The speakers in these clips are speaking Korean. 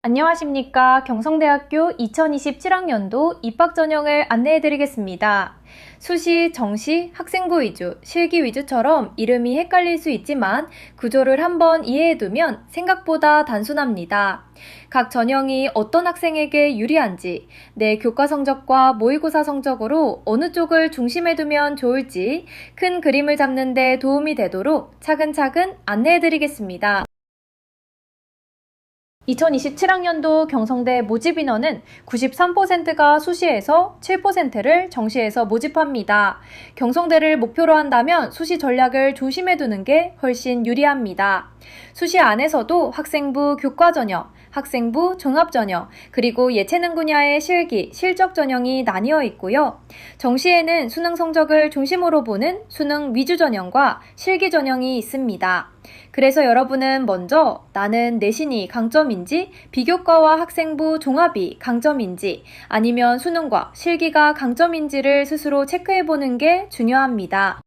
안녕하십니까. 경성대학교 2027학년도 입학 전형을 안내해 드리겠습니다. 수시, 정시, 학생부 위주, 실기 위주처럼 이름이 헷갈릴 수 있지만 구조를 한번 이해해 두면 생각보다 단순합니다. 각 전형이 어떤 학생에게 유리한지, 내 교과 성적과 모의고사 성적으로 어느 쪽을 중심에 두면 좋을지 큰 그림을 잡는 데 도움이 되도록 차근차근 안내해 드리겠습니다. 2027학년도 경성대 모집 인원은 93%가 수시에서 7%를 정시에서 모집합니다. 경성대를 목표로 한다면 수시 전략을 중심에 두는 게 훨씬 유리합니다. 수시 안에서도 학생부 교과 전형, 학생부 종합 전형, 그리고 예체능 분야의 실기, 실적 전형이 나뉘어 있고요. 정시에는 수능 성적을 중심으로 보는 수능 위주 전형과 실기 전형이 있습니다. 그래서 여러분은 먼저 나는 내신이 강점인지, 비교과와 학생부 종합이 강점인지, 아니면 수능과 실기가 강점인지를 스스로 체크해보는 게 중요합니다.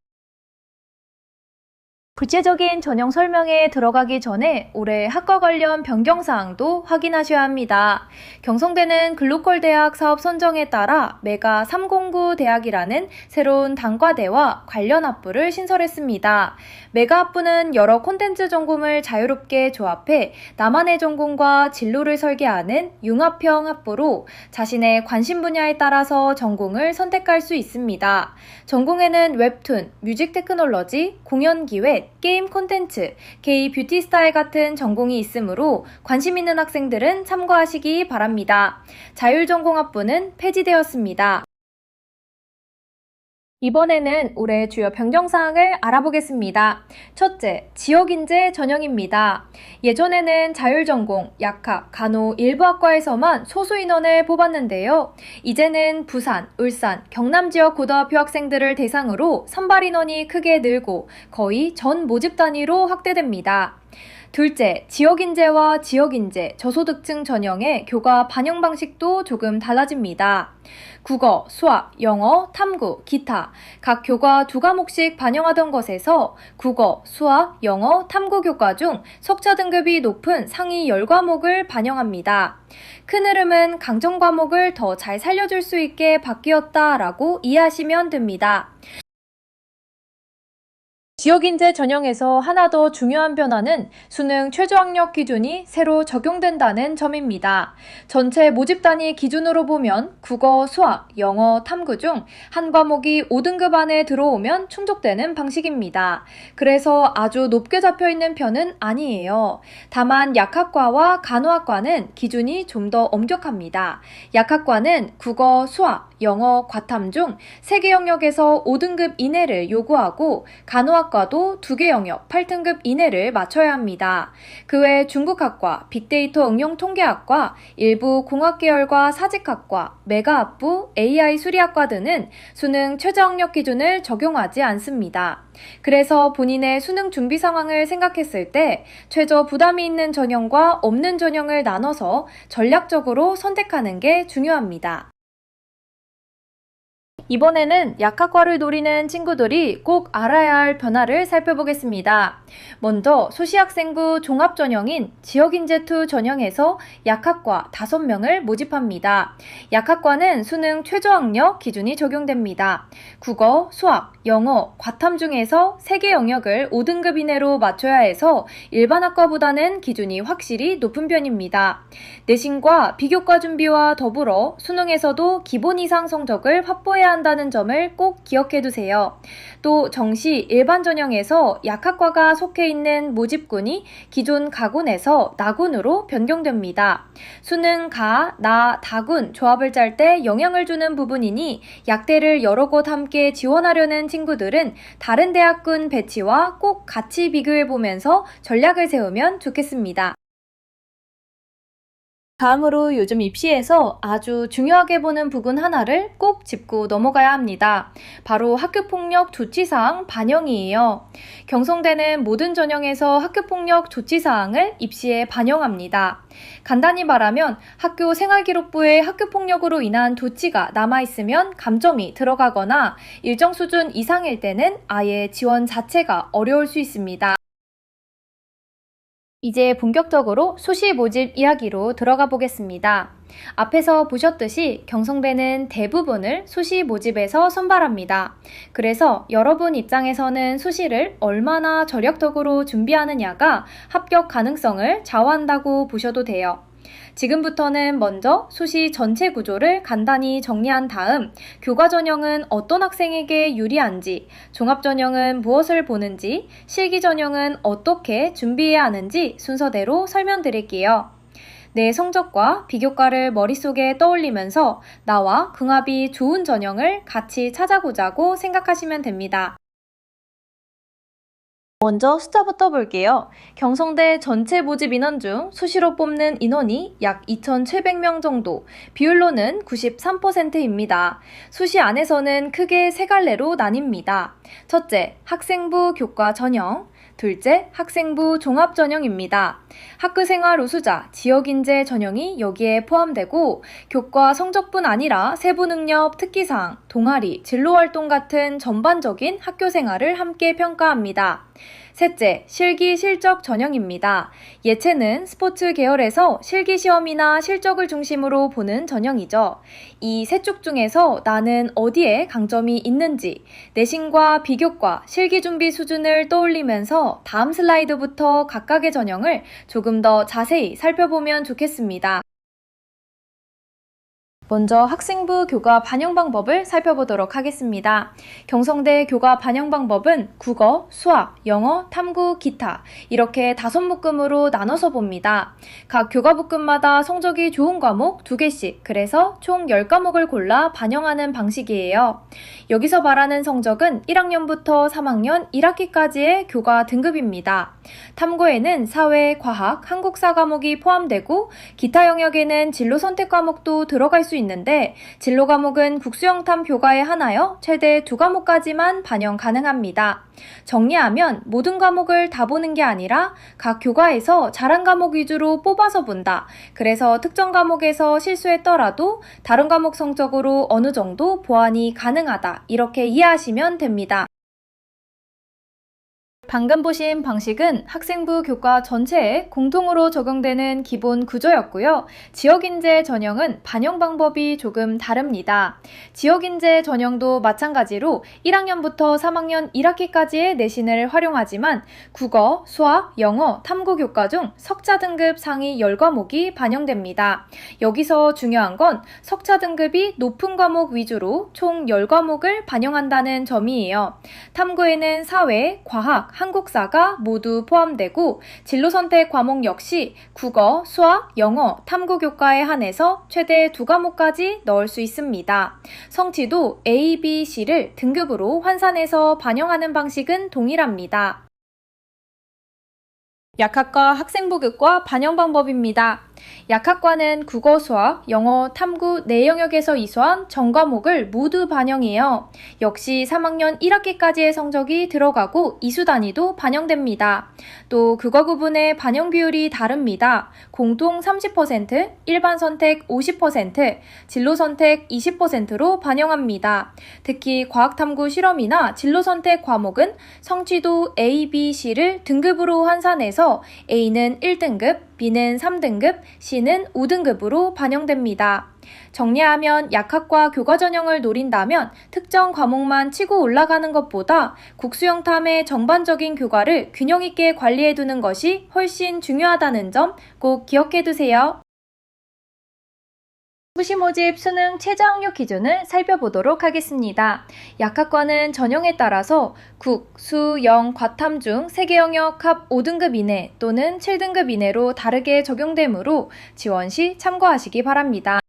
구체적인 전형 설명에 들어가기 전에 올해 학과 관련 변경사항도 확인하셔야 합니다. 경성대는 글로컬 대학 사업 선정에 따라 메가 309 대학이라는 새로운 단과대와 관련 학부를 신설했습니다. 메가 학부는 여러 콘텐츠 전공을 자유롭게 조합해 나만의 전공과 진로를 설계하는 융합형 학부로 자신의 관심 분야에 따라서 전공을 선택할 수 있습니다. 전공에는 웹툰, 뮤직 테크놀로지, 공연기획, 게임 콘텐츠, K-뷰티 스타일 같은 전공이 있으므로 관심 있는 학생들은 참고하시기 바랍니다. 자율전공학부는 폐지되었습니다. 이번에는 올해 주요 변경사항을 알아보겠습니다. 첫째, 지역인재 전형입니다. 예전에는 자율전공, 약학, 간호 일부 학과에서만 소수 인원을 뽑았는데요. 이제는 부산, 울산, 경남 지역 고등학교 학생들을 대상으로 선발 인원이 크게 늘고 거의 전 모집 단위로 확대됩니다. 둘째, 지역인재와 지역인재, 저소득층 전형의 교과 반영 방식도 조금 달라집니다. 국어, 수학, 영어, 탐구, 기타 각 교과 2과목씩 반영하던 것에서 국어, 수학, 영어, 탐구 교과 중 석차 등급이 높은 상위 10과목을 반영합니다. 큰 흐름은 강점 과목을 더 잘 살려줄 수 있게 바뀌었다라고 이해하시면 됩니다. 지역인재 전형에서 하나 더 중요한 변화는 수능 최저학력 기준이 새로 적용된다는 점입니다. 전체 모집 단위 기준으로 보면 국어, 수학, 영어, 탐구 중 한 과목이 5등급 안에 들어오면 충족되는 방식입니다. 그래서 아주 높게 잡혀있는 편은 아니에요. 다만 약학과와 간호학과는 기준이 좀 더 엄격합니다. 약학과는 국어, 수학, 영어, 과탐 중 3개 영역에서 5등급 이내를 요구하고 간호학과도 2개 영역 8등급 이내를 맞춰야 합니다. 그 외 중국학과, 빅데이터 응용통계학과, 일부 공학계열과 사직학과, 메가학부, AI 수리학과 등은 수능 최저학력 기준을 적용하지 않습니다. 그래서 본인의 수능 준비 상황을 생각했을 때 최저 부담이 있는 전형과 없는 전형을 나눠서 전략적으로 선택하는 게 중요합니다. 이번에는 약학과를 노리는 친구들이 꼭 알아야 할 변화를 살펴보겠습니다. 먼저 수시학생부 종합전형인 지역인재2 전형에서 약학과 5명을 모집합니다. 약학과는 수능 최저학력 기준이 적용됩니다. 국어, 수학, 영어, 과탐 중에서 3개 영역을 5등급 이내로 맞춰야 해서 일반 학과보다는 기준이 확실히 높은 편입니다. 내신과 비교과 준비와 더불어 수능에서도 기본 이상 성적을 확보해야 한다는 점을 꼭 기억해 두세요. 또 정시 일반 전형에서 약학과가 속해 있는 모집군이 기존 가군에서 나군으로 변경됩니다. 수능 가, 나, 다군 조합을 짤 때 영향을 주는 부분이니 약대를 여러 곳 함께 지원하려는 친구들은 다른 대학군 배치와 꼭 같이 비교해 보면서 전략을 세우면 좋겠습니다. 다음으로 요즘 입시에서 아주 중요하게 보는 부분 하나를 꼭 짚고 넘어가야 합니다. 바로 학교폭력 조치사항 반영이에요. 경성대는 모든 전형에서 학교폭력 조치사항을 입시에 반영합니다. 간단히 말하면 학교 생활기록부에 학교폭력으로 인한 조치가 남아있으면 감점이 들어가거나 일정 수준 이상일 때는 아예 지원 자체가 어려울 수 있습니다. 이제 본격적으로 수시 모집 이야기로 들어가 보겠습니다. 앞에서 보셨듯이 경성대는 대부분을 수시 모집에서 선발합니다. 그래서 여러분 입장에서는 수시를 얼마나 전략적으로 준비하느냐가 합격 가능성을 좌우한다고 보셔도 돼요. 지금부터는 먼저 수시 전체 구조를 간단히 정리한 다음 교과 전형은 어떤 학생에게 유리한지, 종합 전형은 무엇을 보는지, 실기 전형은 어떻게 준비해야 하는지 순서대로 설명드릴게요. 내 성적과 비교과를 머릿속에 떠올리면서 나와 궁합이 좋은 전형을 같이 찾아보자고 생각하시면 됩니다. 먼저 숫자부터 볼게요. 경성대 전체 모집 인원 중 수시로 뽑는 인원이 약 2,700명 정도, 비율로는 93%입니다. 수시 안에서는 크게 세 갈래로 나뉩니다. 첫째, 학생부 교과 전형. 둘째, 학생부 종합 전형입니다. 학교생활 우수자, 지역인재 전형이 여기에 포함되고 교과 성적뿐 아니라 세부 능력, 특기사항, 동아리, 진로활동 같은 전반적인 학교생활을 함께 평가합니다. 셋째, 실기 실적 전형입니다. 예체는 스포츠 계열에서 실기 시험이나 실적을 중심으로 보는 전형이죠. 이 세 쪽 중에서 나는 어디에 강점이 있는지 내신과 비교과, 실기 준비 수준을 떠올리면서 다음 슬라이드부터 각각의 전형을 조금 더 자세히 살펴보면 좋겠습니다. 먼저 학생부 교과 반영 방법을 살펴보도록 하겠습니다. 경성대 교과 반영 방법은 국어, 수학, 영어, 탐구, 기타 이렇게 5묶음으로 나눠서 봅니다. 각 교과 묶음마다 성적이 좋은 과목 2개씩, 그래서 총 10과목을 골라 반영하는 방식이에요. 여기서 말하는 성적은 1학년부터 3학년 1학기까지의 교과 등급입니다. 탐구에는 사회, 과학, 한국사 과목이 포함되고 기타 영역에는 진로 선택 과목도 들어갈 수 있는데 진로 과목은 국수영탐 교과에 하나여 최대 2과목까지만 반영 가능합니다. 정리하면 모든 과목을 다 보는 게 아니라 각 교과에서 잘한 과목 위주로 뽑아서 본다. 그래서 특정 과목에서 실수했더라도 다른 과목 성적으로 어느 정도 보완이 가능하다. 이렇게 이해하시면 됩니다. 방금 보신 방식은 학생부 교과 전체에 공통으로 적용되는 기본 구조였고요. 지역인재 전형은 반영 방법이 조금 다릅니다. 지역인재 전형도 마찬가지로 1학년부터 3학년 1학기까지의 내신을 활용하지만 국어, 수학, 영어, 탐구 교과 중 석자 등급 상위 10과목이 반영됩니다. 여기서 중요한 건 석자 등급이 높은 과목 위주로 총 10과목을 반영한다는 점이에요. 탐구에는 사회, 과학, 한국사가 모두 포함되고 진로 선택 과목 역시 국어, 수학, 영어, 탐구 교과에 한해서 최대 2과목까지 넣을 수 있습니다. 성취도 A, B, C를 등급으로 환산해서 반영하는 방식은 동일합니다. 약학과 학생부교과 반영 방법입니다. 약학과는 국어, 수학, 영어, 탐구 네 영역에서 이수한 전 과목을 모두 반영해요. 역시 3학년 1학기까지의 성적이 들어가고 이수 단위도 반영됩니다. 또 국어 구분의 반영 비율이 다릅니다. 공통 30%, 일반 선택 50%, 진로 선택 20%로 반영합니다. 특히 과학탐구 실험이나 진로 선택 과목은 성취도 A, B, C를 등급으로 환산해서 A는 1등급, B는 3등급, C는 5등급으로 반영됩니다. 정리하면 약학과 교과 전형을 노린다면 특정 과목만 치고 올라가는 것보다 국수영탐의 전반적인 교과를 균형 있게 관리해두는 것이 훨씬 중요하다는 점 꼭 기억해두세요. 수시 모집 수능 최저 학력 기준을 살펴보도록 하겠습니다. 약학과는 전형에 따라서 국, 수, 영, 과탐 중 3개 영역 합 5등급 이내 또는 7등급 이내로 다르게 적용되므로 지원 시 참고하시기 바랍니다.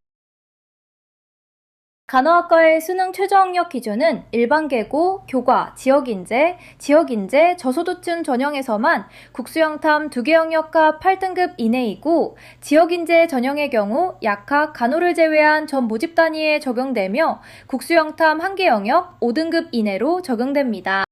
간호학과의 수능 최저 학력 기준은 일반계고, 교과, 지역인재, 저소득층 전형에서만 국수영탐 2개 영역 합 8등급 이내이고 지역인재 전형의 경우 약학, 간호를 제외한 전 모집 단위에 적용되며 국수영탐 1개 영역 5등급 이내로 적용됩니다.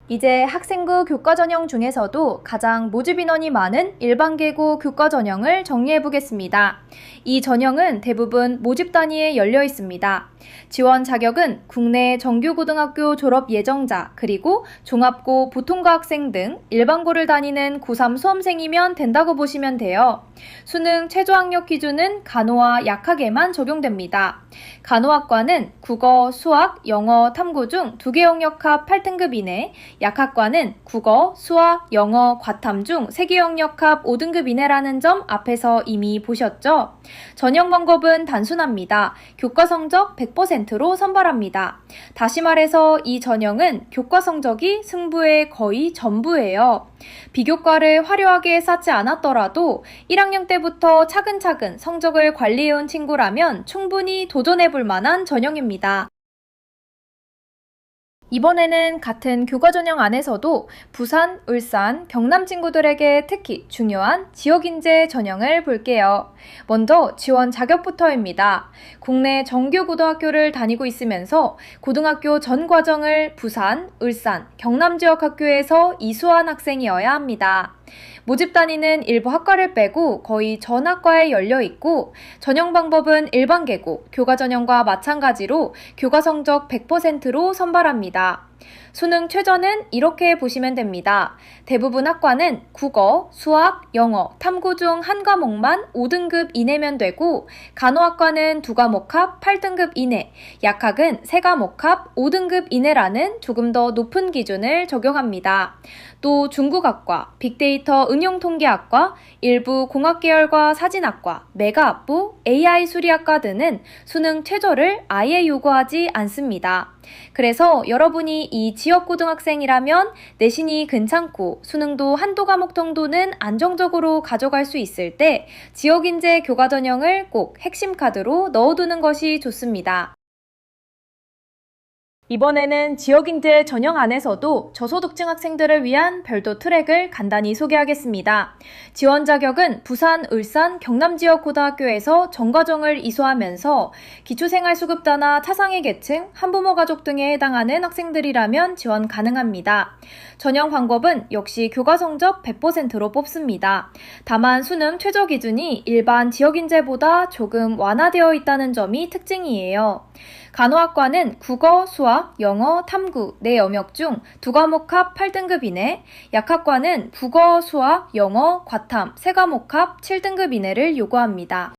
이제 학생부 교과 전형 중에서도 가장 모집 인원이 많은 일반계고 교과 전형을 정리해 보겠습니다. 이 전형은 대부분 모집 단위에 열려 있습니다. 지원 자격은 국내 정규고등학교 졸업 예정자 그리고 종합고 보통과 학생 등 일반고를 다니는 고3 수험생이면 된다고 보시면 돼요. 수능 최저학력 기준은 간호와 약학에만 적용됩니다. 간호학과는 국어, 수학, 영어, 탐구 중 2개 영역 합 8등급 이내, 약학과는 국어, 수학, 영어, 과탐 중 3개 영역 합 5등급 이내라는 점 앞에서 이미 보셨죠? 전형 방법은 단순합니다. 교과 성적 100%로 선발합니다. 다시 말해서 이 전형은 교과 성적이 승부의 거의 전부예요. 비교과를 화려하게 쌓지 않았더라도 1학년 때부터 차근차근 성적을 관리해온 친구라면 충분히 도전해볼 만한 전형입니다. 이번에는 같은 교과 전형 안에서도 부산, 울산, 경남 친구들에게 특히 중요한 지역인재 전형을 볼게요. 먼저 지원 자격부터입니다. 국내 정규고등학교를 다니고 있으면서 고등학교 전 과정을 부산, 울산, 경남 지역 학교에서 이수한 학생이어야 합니다. 모집 단위는 일부 학과를 빼고 거의 전 학과에 열려 있고 전형 방법은 일반계고, 교과 전형과 마찬가지로 교과 성적 100%로 선발합니다. 수능 최저는 이렇게 보시면 됩니다. 대부분 학과는 국어, 수학, 영어, 탐구 중 한 과목만 5등급 이내면 되고 간호학과는 2과목 합 8등급 이내, 약학은 3과목 합 5등급 이내라는 조금 더 높은 기준을 적용합니다. 또 중국학과, 빅데이터 응용통계학과, 일부 공학계열과 사진학과, 메가학부, AI 수리학과 등은 수능 최저를 아예 요구하지 않습니다. 그래서 여러분이 이 지역 고등학생이라면 내신이 괜찮고 수능도 한두 과목 정도는 안정적으로 가져갈 수 있을 때 지역인재 교과 전형을 꼭 핵심 카드로 넣어두는 것이 좋습니다. 이번에는 지역인재 전형 안에서도 저소득층 학생들을 위한 별도 트랙을 간단히 소개하겠습니다. 지원 자격은 부산, 울산, 경남 지역 고등학교에서 전과정을 이수하면서 기초생활수급자나 차상위 계층, 한부모 가족 등에 해당하는 학생들이라면 지원 가능합니다. 전형 방법은 역시 교과 성적 100%로 뽑습니다. 다만 수능 최저 기준이 일반 지역인재보다 조금 완화되어 있다는 점이 특징이에요. 간호학과는 국어, 수학, 영어, 탐구, 4영역 중 2과목 합 8등급 이내, 약학과는 국어, 수학, 영어, 과탐, 3과목 합 7등급 이내를 요구합니다.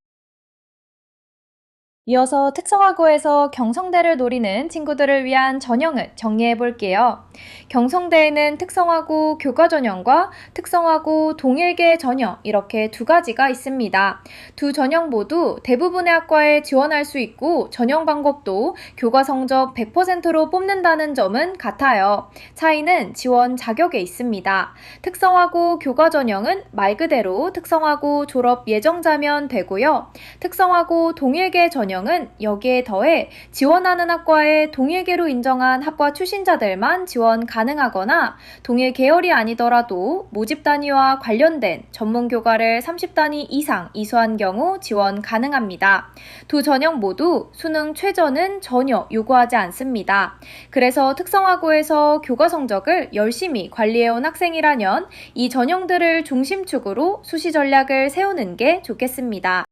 이어서 특성화고에서 경성대를 노리는 친구들을 위한 전형을 정리해 볼게요. 경성대에는 특성화고 교과 전형과 특성화고 동일계 전형 이렇게 두 가지가 있습니다. 두 전형 모두 대부분의 학과에 지원할 수 있고 전형 방법도 교과 성적 100%로 뽑는다는 점은 같아요. 차이는 지원 자격에 있습니다. 특성화고 교과 전형은 말 그대로 특성화고 졸업 예정자면 되고요. 특성화고 동일계 전형은 여기에 더해 지원하는 학과에 동일계로 인정한 학과 출신자들만 지원 가능하거나 동일 계열이 아니더라도 모집 단위와 관련된 전문 교과를 30단위 이상 이수한 경우 지원 가능합니다. 두 전형 모두 수능 최저는 전혀 요구하지 않습니다. 그래서 특성화고에서 교과 성적을 열심히 관리해온 학생이라면 이 전형들을 중심축으로 수시 전략을 세우는 게 좋겠습니다.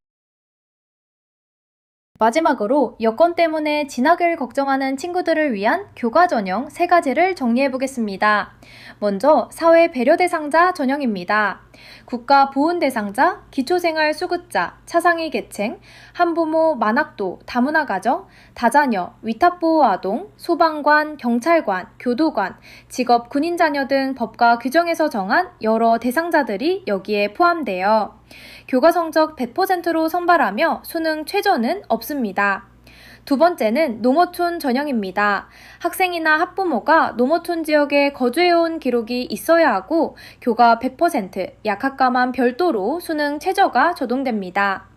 마지막으로 여건 때문에 진학을 걱정하는 친구들을 위한 교과 전형 3가지를 정리해 보겠습니다. 먼저 사회 배려 대상자 전형입니다. 국가 보훈 대상자, 기초생활 수급자, 차상위 계층, 한부모 만학도, 다문화 가정, 다자녀, 위탁보호 아동, 소방관, 경찰관, 교도관, 직업 군인 자녀 등 법과 규정에서 정한 여러 대상자들이 여기에 포함되어 교과 성적 100%로 선발하며 수능 최저는 없습니다. 두 번째는 농어촌 전형입니다. 학생이나 학부모가 농어촌 지역에 거주해온 기록이 있어야 하고 교과 100%, 약학과만 별도로 수능 최저가 적용됩니다.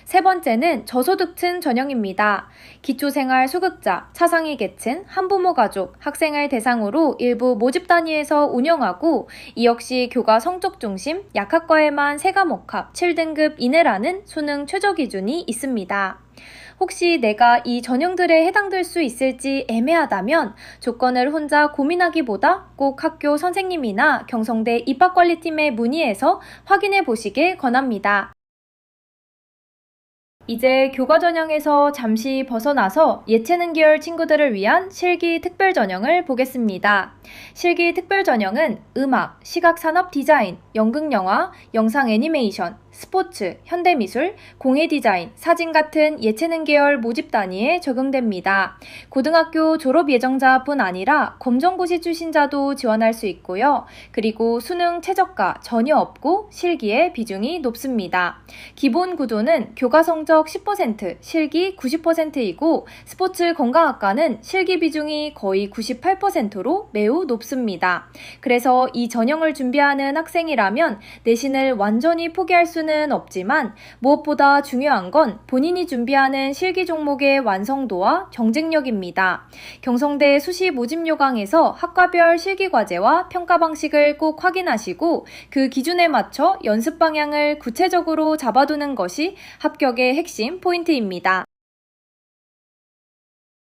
세 번째는 저소득층 전형입니다. 기초생활 수급자, 차상위 계층, 한부모 가족, 학생을 대상으로 일부 모집 단위에서 운영하고 이 역시 교과 성적 중심, 약학과에만 세과목합 7등급 이내라는 수능 최저 기준이 있습니다. 혹시 내가 이 전형들에 해당될 수 있을지 애매하다면 조건을 혼자 고민하기보다 꼭 학교 선생님이나 경성대 입학관리팀에 문의해서 확인해 보시길 권합니다. 이제 교과 전형에서 잠시 벗어나서 예체능 계열 친구들을 위한 실기 특별 전형을 보겠습니다. 실기 특별 전형은 음악, 시각산업 디자인, 연극영화, 영상 애니메이션, 스포츠, 현대미술, 공예 디자인, 사진 같은 예체능 계열 모집 단위에 적용됩니다. 고등학교 졸업 예정자뿐 아니라 검정고시 출신자도 지원할 수 있고요. 그리고 수능 최저가 전혀 없고 실기의 비중이 높습니다. 기본 구조는 교과 성적 10%, 실기 90%이고 스포츠 건강학과는 실기 비중이 거의 98%로 매우 높습니다. 그래서 이 전형을 준비하는 학생이라면 내신을 완전히 포기할 수는 없지만 무엇보다 중요한 건 본인이 준비하는 실기 종목의 완성도와 경쟁력입니다. 경성대 수시 모집 요강에서 학과별 실기 과제와 평가 방식을 꼭 확인하시고 그 기준에 맞춰 연습 방향을 구체적으로 잡아두는 것이 합격의 핵심 포인트입니다.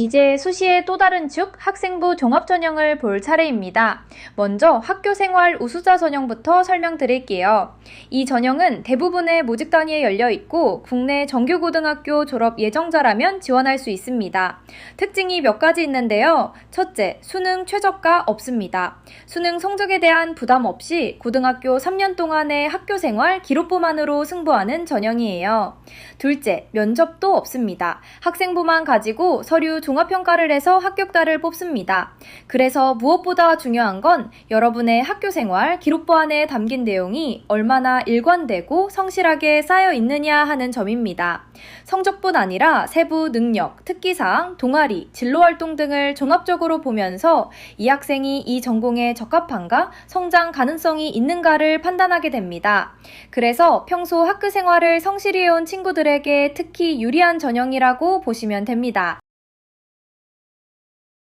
이제 수시의 또 다른 축 학생부 종합전형을 볼 차례입니다. 먼저 학교생활 우수자 전형부터 설명드릴게요. 이 전형은 대부분의 모집 단위에 열려있고 국내 정규고등학교 졸업 예정자라면 지원할 수 있습니다. 특징이 몇 가지 있는데요. 첫째, 수능 최저가 없습니다. 수능 성적에 대한 부담 없이 고등학교 3년 동안의 학교생활 기록부만으로 승부하는 전형이에요. 둘째, 면접도 없습니다. 학생부만 가지고 서류 종합평가를 해서 합격자를 뽑습니다. 그래서 무엇보다 중요한 건 여러분의 학교생활 기록부 안에 담긴 내용이 얼마나 일관되고 성실하게 쌓여 있느냐 하는 점입니다. 성적뿐 아니라 세부 능력, 특기사항, 동아리, 진로활동 등을 종합적으로 보면서 이 학생이 이 전공에 적합한가, 성장 가능성이 있는가를 판단하게 됩니다. 그래서 평소 학교생활을 성실히 해온 친구들에게 특히 유리한 전형이라고 보시면 됩니다.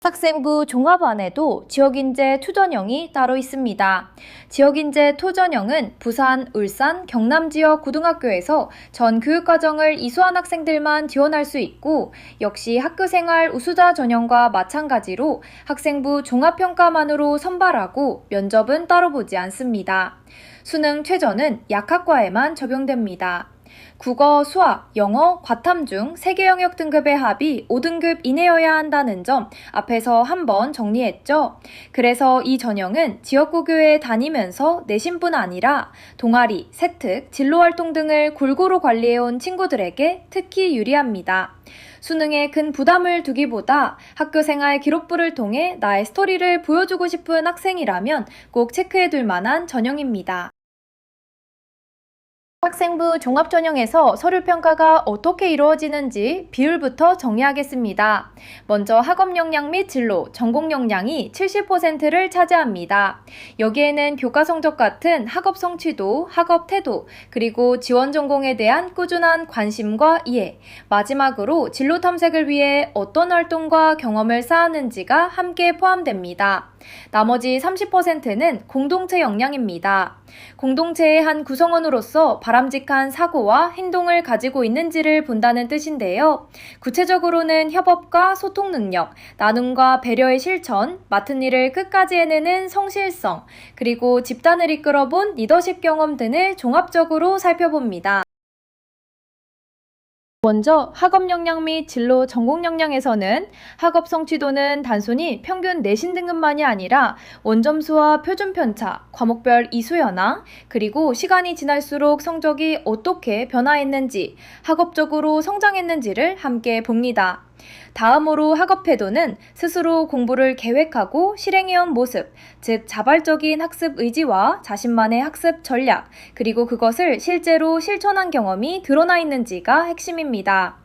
학생부 종합안에도 지역인재 투전형이 따로 있습니다. 지역인재 투전형은 부산, 울산, 경남 지역 고등학교에서 전 교육과정을 이수한 학생들만 지원할 수 있고 역시 학교생활 우수자 전형과 마찬가지로 학생부 종합평가만으로 선발하고 면접은 따로 보지 않습니다. 수능 최저는 약학과에만 적용됩니다. 국어, 수학, 영어, 과탐 중 3개 영역 등급의 합이 5등급 이내여야 한다는 점 앞에서 한번 정리했죠. 그래서 이 전형은 지역고교에 다니면서 내신뿐 아니라 동아리, 세특, 진로활동 등을 골고루 관리해온 친구들에게 특히 유리합니다. 수능에 큰 부담을 두기보다 학교생활 기록부를 통해 나의 스토리를 보여주고 싶은 학생이라면 꼭 체크해둘 만한 전형입니다. 학생부 종합전형에서 서류평가가 어떻게 이루어지는지 비율부터 정리하겠습니다. 먼저 학업 역량 및 진로, 전공 역량이 70%를 차지합니다. 여기에는 교과 성적 같은 학업 성취도, 학업 태도, 그리고 지원 전공에 대한 꾸준한 관심과 이해, 마지막으로 진로 탐색을 위해 어떤 활동과 경험을 쌓았는지가 함께 포함됩니다. 나머지 30%는 공동체 역량입니다. 공동체의 한 구성원으로서 바람직한 사고와 행동을 가지고 있는지를 본다는 뜻인데요. 구체적으로는 협업과 소통 능력, 나눔과 배려의 실천, 맡은 일을 끝까지 해내는 성실성, 그리고 집단을 이끌어본 리더십 경험 등을 종합적으로 살펴봅니다. 먼저 학업 역량 및 진로 전공 역량에서는 학업 성취도는 단순히 평균 내신 등급만이 아니라 원점수와 표준 편차, 과목별 이수 현황, 그리고 시간이 지날수록 성적이 어떻게 변화했는지, 학업적으로 성장했는지를 함께 봅니다. 다음으로 학업 태도는 스스로 공부를 계획하고 실행해온 모습, 즉 자발적인 학습 의지와 자신만의 학습 전략, 그리고 그것을 실제로 실천한 경험이 드러나 있는지가 핵심입니다.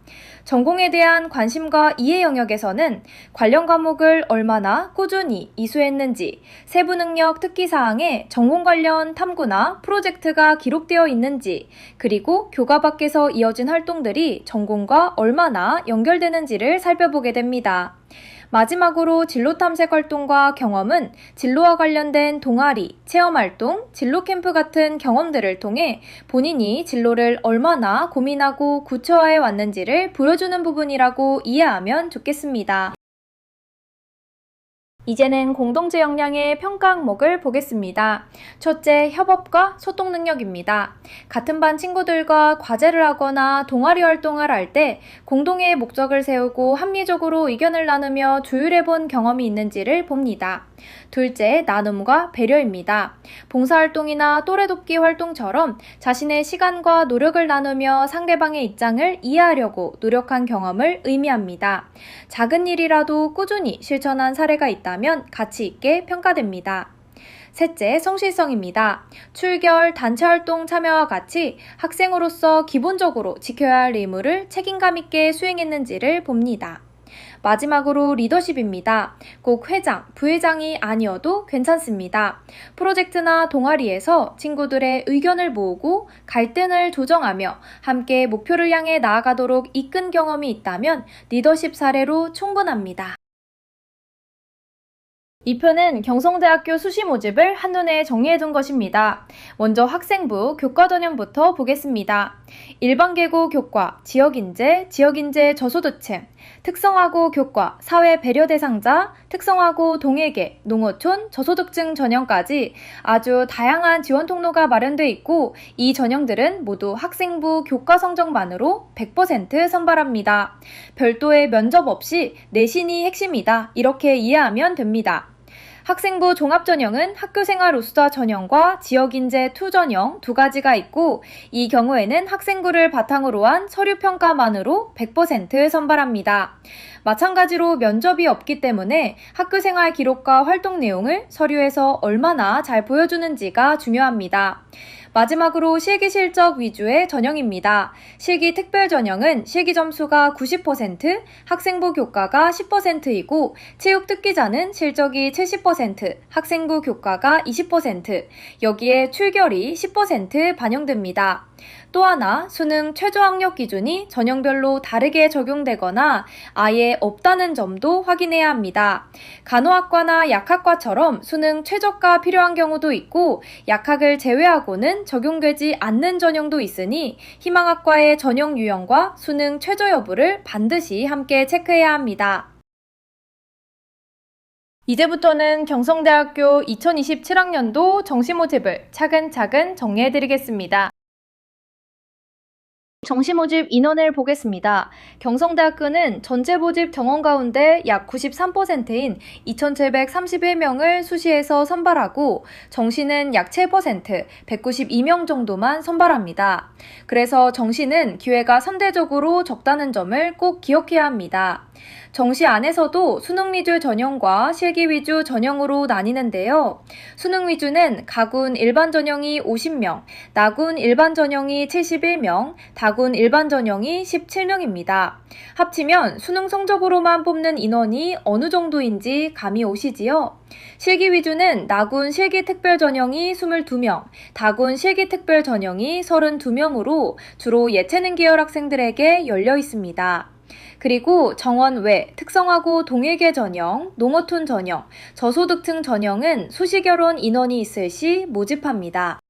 전공에 대한 관심과 이해 영역에서는 관련 과목을 얼마나 꾸준히 이수했는지, 세부 능력 특기사항에 전공 관련 탐구나 프로젝트가 기록되어 있는지, 그리고 교과 밖에서 이어진 활동들이 전공과 얼마나 연결되는지를 살펴보게 됩니다. 마지막으로 진로 탐색 활동과 경험은 진로와 관련된 동아리, 체험활동, 진로 캠프 같은 경험들을 통해 본인이 진로를 얼마나 고민하고 구체화해 왔는지를 보여주는 부분이라고 이해하면 좋겠습니다. 이제는 공동체 역량의 평가 항목을 보겠습니다. 첫째, 협업과 소통 능력입니다. 같은 반 친구들과 과제를 하거나 동아리 활동을 할 때 공동의 목적을 세우고 합리적으로 의견을 나누며 조율해본 경험이 있는지를 봅니다. 둘째, 나눔과 배려입니다. 봉사활동이나 또래돕기 활동처럼 자신의 시간과 노력을 나누며 상대방의 입장을 이해하려고 노력한 경험을 의미합니다. 작은 일이라도 꾸준히 실천한 사례가 있다면 가치 있게 평가됩니다. 셋째, 성실성입니다. 출결, 단체활동 참여와 같이 학생으로서 기본적으로 지켜야 할 의무를 책임감 있게 수행했는지를 봅니다. 마지막으로 리더십입니다. 꼭 회장, 부회장이 아니어도 괜찮습니다. 프로젝트나 동아리에서 친구들의 의견을 모으고 갈등을 조정하며 함께 목표를 향해 나아가도록 이끈 경험이 있다면 리더십 사례로 충분합니다. 이 표는 경성대학교 수시 모집을 한눈에 정리해둔 것입니다. 먼저 학생부 교과 전형부터 보겠습니다. 일반계고 교과, 지역인재, 지역인재 저소득층, 특성화고 교과, 사회 배려 대상자, 특성화고 동해계, 농어촌, 저소득층 전형까지 아주 다양한 지원 통로가 마련돼 있고 이 전형들은 모두 학생부 교과 성적만으로 100% 선발합니다. 별도의 면접 없이 내신이 핵심이다. 이렇게 이해하면 됩니다. 학생부 종합전형은 학교생활 우수자 전형과 지역인재 2 전형 두 가지가 있고 이 경우에는 학생부를 바탕으로 한 서류평가만으로 100% 선발합니다. 마찬가지로 면접이 없기 때문에 학교생활 기록과 활동 내용을 서류에서 얼마나 잘 보여주는지가 중요합니다. 마지막으로 실기 실적 위주의 전형입니다. 실기 특별 전형은 실기 점수가 90%, 학생부 교과가 10%이고 체육 특기자는 실적이 70%, 학생부 교과가 20%, 여기에 출결이 10% 반영됩니다. 또 하나, 수능 최저 학력 기준이 전형별로 다르게 적용되거나 아예 없다는 점도 확인해야 합니다. 간호학과나 약학과처럼 수능 최저가 필요한 경우도 있고 약학을 제외하고는 적용되지 않는 전형도 있으니 희망학과의 전형 유형과 수능 최저 여부를 반드시 함께 체크해야 합니다. 이제부터는 경성대학교 2027학년도 정시 모집을 차근차근 정리해드리겠습니다. 정시 모집 인원을 보겠습니다. 경성대학교는 전체 모집 정원 가운데 약 93%인 2,731명을 수시에서 선발하고 정시는 약 7%, 192명 정도만 선발합니다. 그래서 정시는 기회가 상대적으로 적다는 점을 꼭 기억해야 합니다. 정시 안에서도 수능 위주 전형과 실기 위주 전형으로 나뉘는데요. 수능 위주는 가군 일반 전형이 50명, 나군 일반 전형이 71명, 다군 일반 전형이 17명입니다. 합치면 수능 성적으로만 뽑는 인원이 어느 정도인지 감이 오시지요? 실기 위주는 나군 실기 특별 전형이 22명, 다군 실기 특별 전형이 32명으로 주로 예체능 계열 학생들에게 열려 있습니다. 그리고 정원 외 특성화고 동일계 전형, 농어촌 전형, 저소득층 전형은 수시결혼 인원이 있을 시 모집합니다.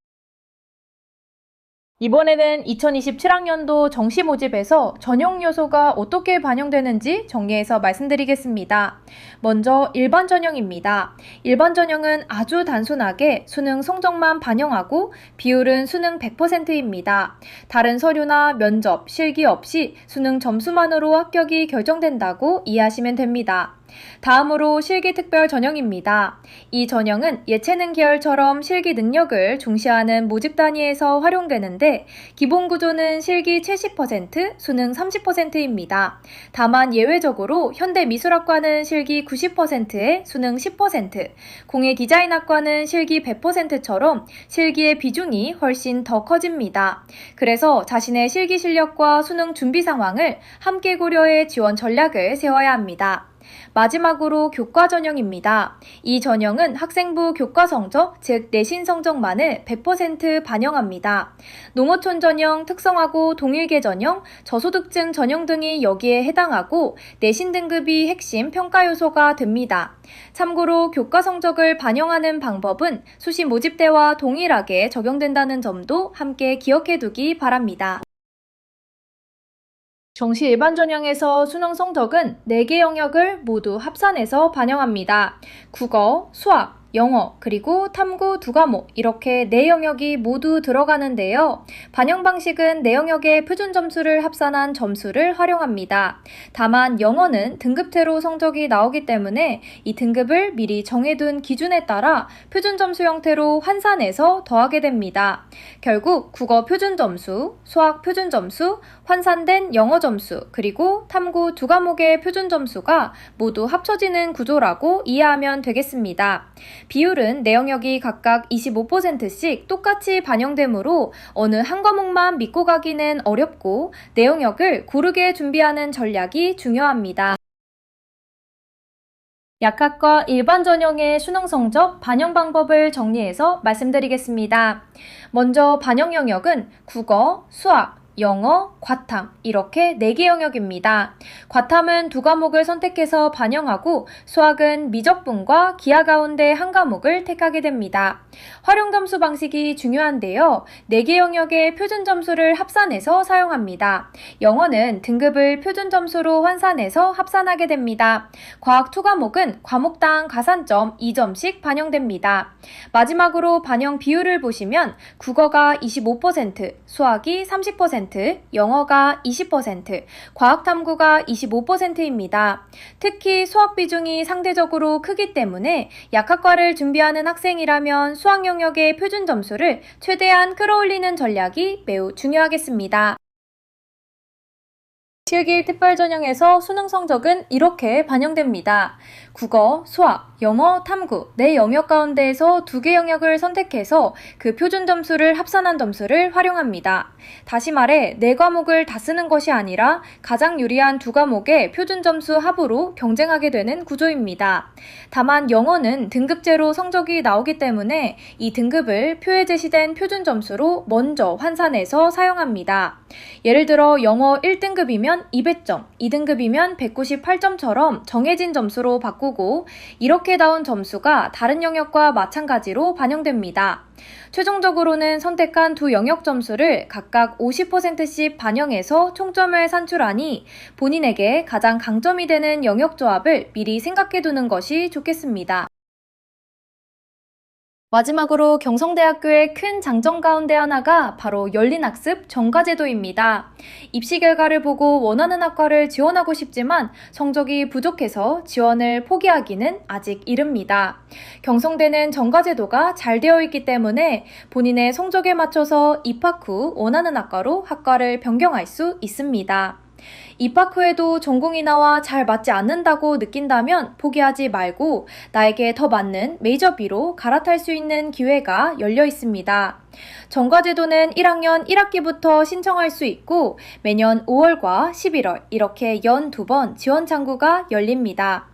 이번에는 2027학년도 정시 모집에서 전형 요소가 어떻게 반영되는지 정리해서 말씀드리겠습니다. 먼저 일반 전형입니다. 일반 전형은 아주 단순하게 수능 성적만 반영하고 비율은 수능 100%입니다. 다른 서류나 면접, 실기 없이 수능 점수만으로 합격이 결정된다고 이해하시면 됩니다. 다음으로 실기특별 전형입니다. 이 전형은 예체능 계열처럼 실기 능력을 중시하는 모집 단위에서 활용되는데 기본 구조는 실기 70%, 수능 30%입니다. 다만 예외적으로 현대미술학과는 실기 90%에 수능 10%, 공예디자인학과는 실기 100%처럼 실기의 비중이 훨씬 더 커집니다. 그래서 자신의 실기 실력과 수능 준비 상황을 함께 고려해 지원 전략을 세워야 합니다. 마지막으로 교과 전형입니다. 이 전형은 학생부 교과 성적, 즉 내신 성적만을 100% 반영합니다. 농어촌 전형, 특성화고 동일계 전형, 저소득층 전형 등이 여기에 해당하고 내신 등급이 핵심 평가 요소가 됩니다. 참고로 교과 성적을 반영하는 방법은 수시 모집 때와 동일하게 적용된다는 점도 함께 기억해두기 바랍니다. 정시 일반 전형에서 수능 성적은 4개 영역을 모두 합산해서 반영합니다. 국어, 수학, 영어, 그리고 탐구 2과목 이렇게 4영역이 모두 들어가는데요. 반영 방식은 4영역의 표준 점수를 합산한 점수를 활용합니다. 다만 영어는 등급제로 성적이 나오기 때문에 이 등급을 미리 정해둔 기준에 따라 표준 점수 형태로 환산해서 더하게 됩니다. 결국 국어 표준 점수, 수학 표준 점수, 환산된 영어 점수, 그리고 탐구 2과목의 표준 점수가 모두 합쳐지는 구조라고 이해하면 되겠습니다. 비율은 내 영역이 각각 25%씩 똑같이 반영되므로 어느 한 과목만 믿고 가기는 어렵고 내 영역을 고르게 준비하는 전략이 중요합니다. 약학과 일반 전형의 수능 성적 반영 방법을 정리해서 말씀드리겠습니다. 먼저 반영 영역은 국어, 수학, 영어, 과탐 이렇게 4개 영역입니다. 과탐은 2과목을 선택해서 반영하고 수학은 미적분과 기하 가운데 한 과목을 택하게 됩니다. 활용 점수 방식이 중요한데요. 4개 영역의 표준 점수를 합산해서 사용합니다. 영어는 등급을 표준 점수로 환산해서 합산하게 됩니다. 과학 2과목은 과목당 가산점 2점씩 반영됩니다. 마지막으로 반영 비율을 보시면 국어가 25%, 수학이 30%, 영어가 20%, 과학탐구가 25%입니다. 특히 수학 비중이 상대적으로 크기 때문에 약학과를 준비하는 학생이라면 수학 영역의 표준 점수를 최대한 끌어올리는 전략이 매우 중요하겠습니다. 실기 특별 전형에서 수능 성적은 이렇게 반영됩니다. 국어, 수학, 영어, 탐구 4영역 가운데에서 2개 영역을 선택해서 그 표준 점수를 합산한 점수를 활용합니다. 다시 말해 4과목을 다 쓰는 것이 아니라 가장 유리한 2과목의 표준 점수 합으로 경쟁하게 되는 구조입니다. 다만 영어는 등급제로 성적이 나오기 때문에 이 등급을 표에 제시된 표준 점수로 먼저 환산해서 사용합니다. 예를 들어 영어 1등급이면 200점, 2등급이면 198점처럼 정해진 점수로 바꾸고 이렇게 나온 점수가 다른 영역과 마찬가지로 반영됩니다. 최종적으로는 선택한 2 영역 점수를 각각 50%씩 반영해서 총점을 산출하니 본인에게 가장 강점이 되는 영역 조합을 미리 생각해두는 것이 좋겠습니다. 마지막으로 경성대학교의 큰 장점 가운데 하나가 바로 열린학습 전과제도입니다. 입시 결과를 보고 원하는 학과를 지원하고 싶지만 성적이 부족해서 지원을 포기하기는 아직 이릅니다. 경성대는 전과제도가 잘 되어 있기 때문에 본인의 성적에 맞춰서 입학 후 원하는 학과로 학과를 변경할 수 있습니다. 입학 후에도 전공이 나와 잘 맞지 않는다고 느낀다면 포기하지 말고 나에게 더 맞는 메이저비로 갈아탈 수 있는 기회가 열려 있습니다. 전과제도는 1학년 1학기부터 신청할 수 있고 매년 5월과 11월 이렇게 연 2번 지원 창구가 열립니다.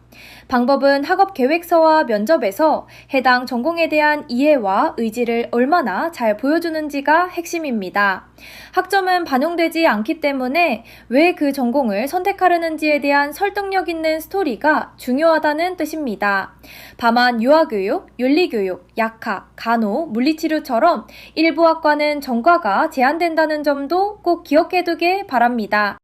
방법은 학업 계획서와 면접에서 해당 전공에 대한 이해와 의지를 얼마나 잘 보여주는지가 핵심입니다. 학점은 반영되지 않기 때문에 왜 그 전공을 선택하려는지에 대한 설득력 있는 스토리가 중요하다는 뜻입니다. 다만 유아교육, 윤리교육, 약학, 간호, 물리치료처럼 일부 학과는 전과가 제한된다는 점도 꼭 기억해두길 바랍니다.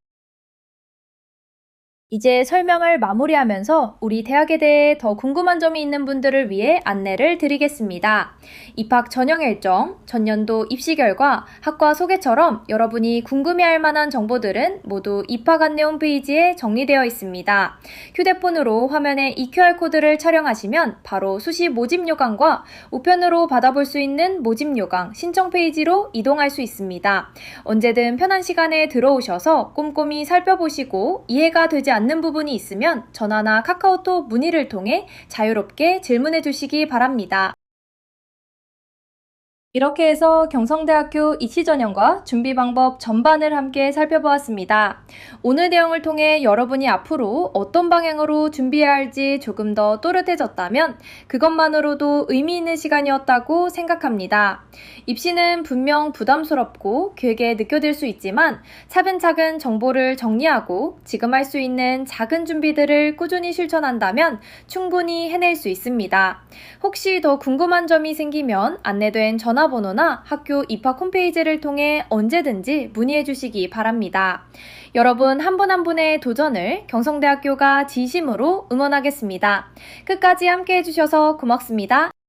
이제 설명을 마무리하면서 우리 대학에 대해 더 궁금한 점이 있는 분들을 위해 안내를 드리겠습니다. 입학 전형 일정, 전년도 입시 결과, 학과 소개처럼 여러분이 궁금해할 만한 정보들은 모두 입학 안내 홈페이지에 정리되어 있습니다. 휴대폰으로 화면에 이 QR코드를 촬영하시면 바로 수시 모집 요강과 우편으로 받아볼 수 있는 모집 요강 신청 페이지로 이동할 수 있습니다. 언제든 편한 시간에 들어오셔서 꼼꼼히 살펴보시고 이해가 되지 않는 부분이 있으면 전화나 카카오톡 문의를 통해 자유롭게 질문해 주시기 바랍니다. 이렇게 해서 경성대학교 입시 전형과 준비 방법 전반을 함께 살펴보았습니다. 오늘 내용을 통해 여러분이 앞으로 어떤 방향으로 준비해야 할지 조금 더 또렷해졌다면 그것만으로도 의미 있는 시간이었다고 생각합니다. 입시는 분명 부담스럽고 길게 느껴질 수 있지만 차근차근 정보를 정리하고 지금 할 수 있는 작은 준비들을 꾸준히 실천한다면 충분히 해낼 수 있습니다. 혹시 더 궁금한 점이 생기면 안내된 전화번호나 학교 입학 홈페이지를 통해 언제든지 문의해 주시기 바랍니다. 여러분 한 분 한 분의 도전을 경성대학교가 진심으로 응원하겠습니다. 끝까지 함께 해주셔서 고맙습니다.